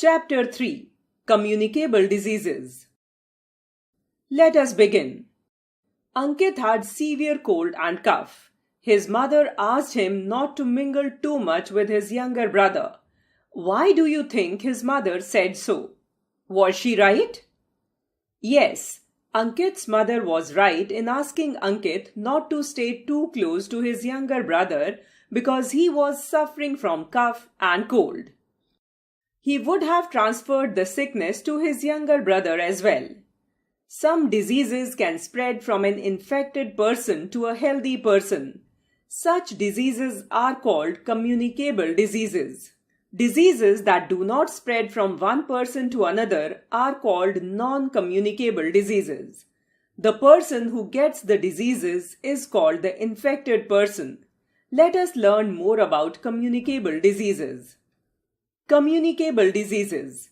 Chapter 3 Communicable Diseases. Let us begin. Ankit had severe cold and cough. His mother asked him not to mingle too much with his younger brother. Why do you think his mother said so? Was she right? Yes, Ankit's mother was right in asking Ankit not to stay too close to his younger brother because he was suffering from cough and cold. He would have transferred the sickness to his younger brother as well. Some diseases can spread from an infected person to a healthy person. Such diseases are called communicable diseases. Diseases that do not spread from one person to another are called non-communicable diseases. The person who gets the diseases is called the infected person. Let us learn more about communicable diseases. Communicable diseases.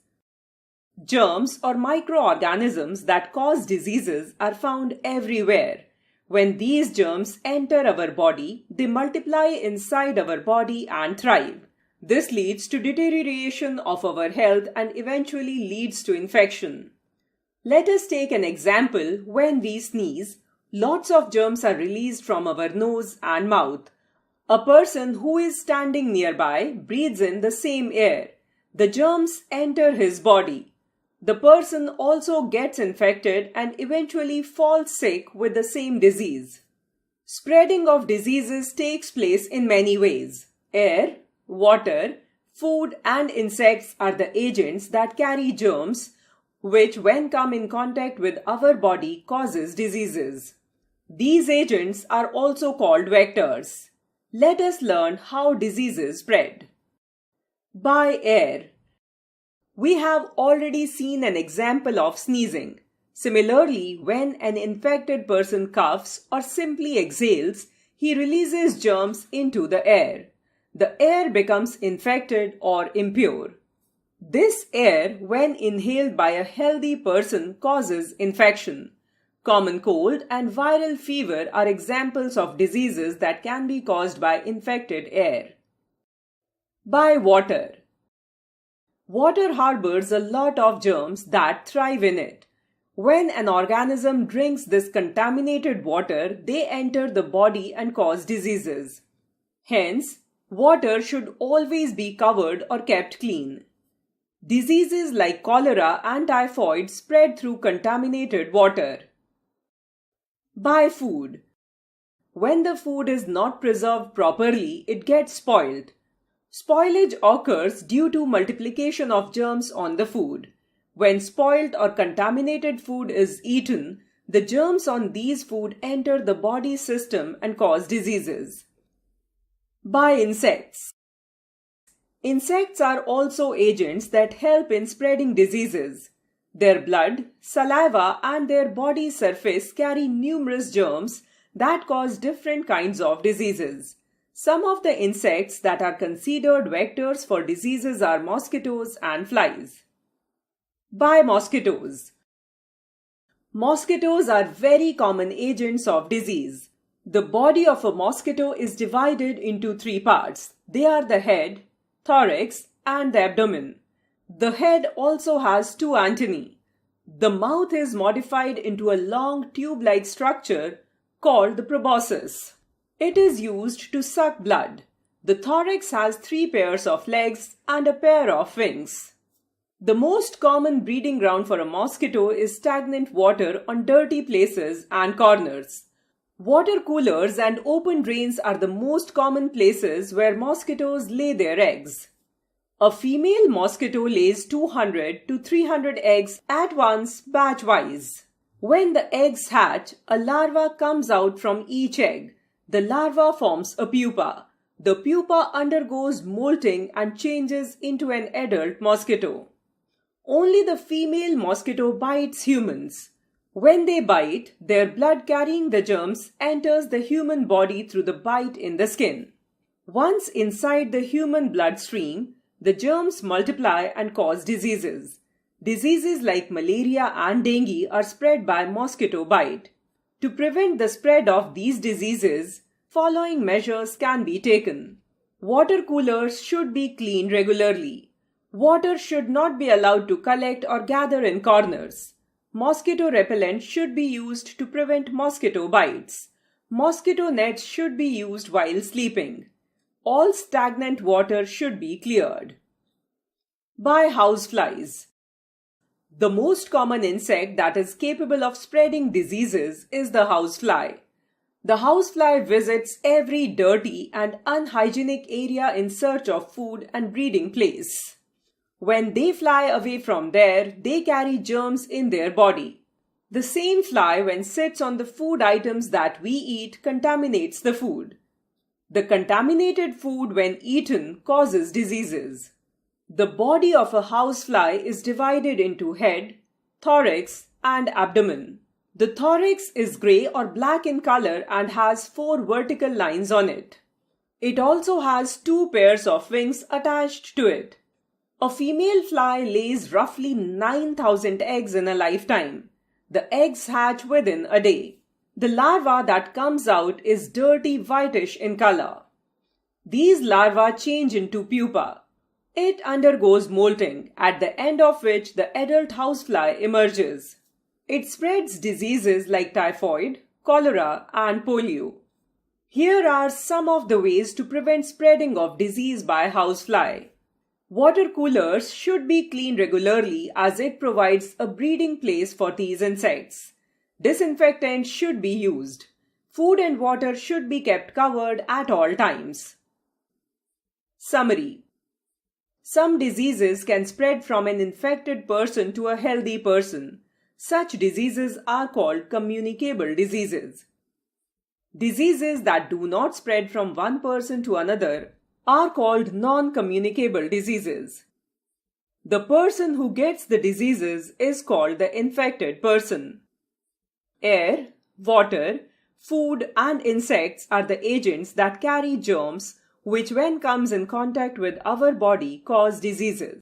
Germs or microorganisms that cause diseases are found everywhere. When these germs enter our body, they multiply inside our body and thrive. This leads to deterioration of our health and eventually leads to infection. Let us take an example. When we sneeze, lots of germs are released from our nose and mouth. A person who is standing nearby breathes in the same air. The germs enter his body. The person also gets infected and eventually falls sick with the same disease. Spreading of diseases takes place in many ways. Air, water, food and insects are the agents that carry germs, which when come in contact with our body causes diseases. These agents are also called vectors. Let us learn how diseases spread. By air. We have already seen an example of sneezing. Similarly, when an infected person coughs or simply exhales, he releases germs into the air. The air becomes infected or impure. This air, when inhaled by a healthy person, causes infection. Common cold and viral fever are examples of diseases that can be caused by infected air. By water. Water harbors a lot of germs that thrive in it. When an organism drinks this contaminated water, they enter the body and cause diseases. Hence, water should always be covered or kept clean. Diseases like cholera and typhoid spread through contaminated water. By food. When the food is not preserved properly, it gets spoiled. Spoilage occurs due to multiplication of germs on the food. When spoiled or contaminated food is eaten, the germs on these food enter the body system and cause diseases. By insects. Insects are also agents that help in spreading diseases. Their blood, saliva and their body surface carry numerous germs that cause different kinds of diseases. Some of the insects that are considered vectors for diseases are mosquitoes and flies. By mosquitoes. Mosquitoes are very common agents of disease. The body of a mosquito is divided into three parts. They are the head, thorax, and the abdomen. The head also has two antennae. The mouth is modified into a long tube-like structure called the proboscis. It is used to suck blood. The thorax has 3 pairs of legs and a pair of wings. The most common breeding ground for a mosquito is stagnant water on dirty places and corners. Water coolers and open drains are the most common places where mosquitoes lay their eggs. A female mosquito lays 200 to 300 eggs at once batch-wise. When the eggs hatch, a larva comes out from each egg. The larva forms a pupa. The pupa undergoes molting and changes into an adult mosquito. Only the female mosquito bites humans. When they bite, their blood carrying the germs enters the human body through the bite in the skin. Once inside the human bloodstream, the germs multiply and cause diseases. Diseases like malaria and dengue are spread by mosquito bite. To prevent the spread of these diseases, following measures can be taken. Water coolers should be cleaned regularly. Water should not be allowed to collect or gather in corners. Mosquito repellent should be used to prevent mosquito bites. Mosquito nets should be used while sleeping. All stagnant water should be cleared. By houseflies. The most common insect that is capable of spreading diseases is the housefly. The housefly visits every dirty and unhygienic area in search of food and breeding place. When they fly away from there, they carry germs in their body. The same fly, when sits on the food items that we eat, contaminates the food. The contaminated food, when eaten, causes diseases. The body of a housefly is divided into head, thorax, and abdomen. The thorax is grey or black in color and has 4 vertical lines on it. It also has 2 pairs of wings attached to it. A female fly lays roughly 9,000 eggs in a lifetime. The eggs hatch within a day. The larva that comes out is dirty whitish in color. These larvae change into pupa. It undergoes molting, at the end of which the adult housefly emerges. It spreads diseases like typhoid, cholera, and polio. Here are some of the ways to prevent spreading of disease by housefly. Water coolers should be cleaned regularly as it provides a breeding place for these insects. Disinfectant should be used. Food and water should be kept covered at all times. Summary. Some diseases can spread from an infected person to a healthy person. Such diseases are called communicable diseases. Diseases that do not spread from one person to another are called non-communicable diseases. The person who gets the diseases is called the infected person. Air, water, food, and insects are the agents that carry germs which, when comes in contact with our body, cause diseases.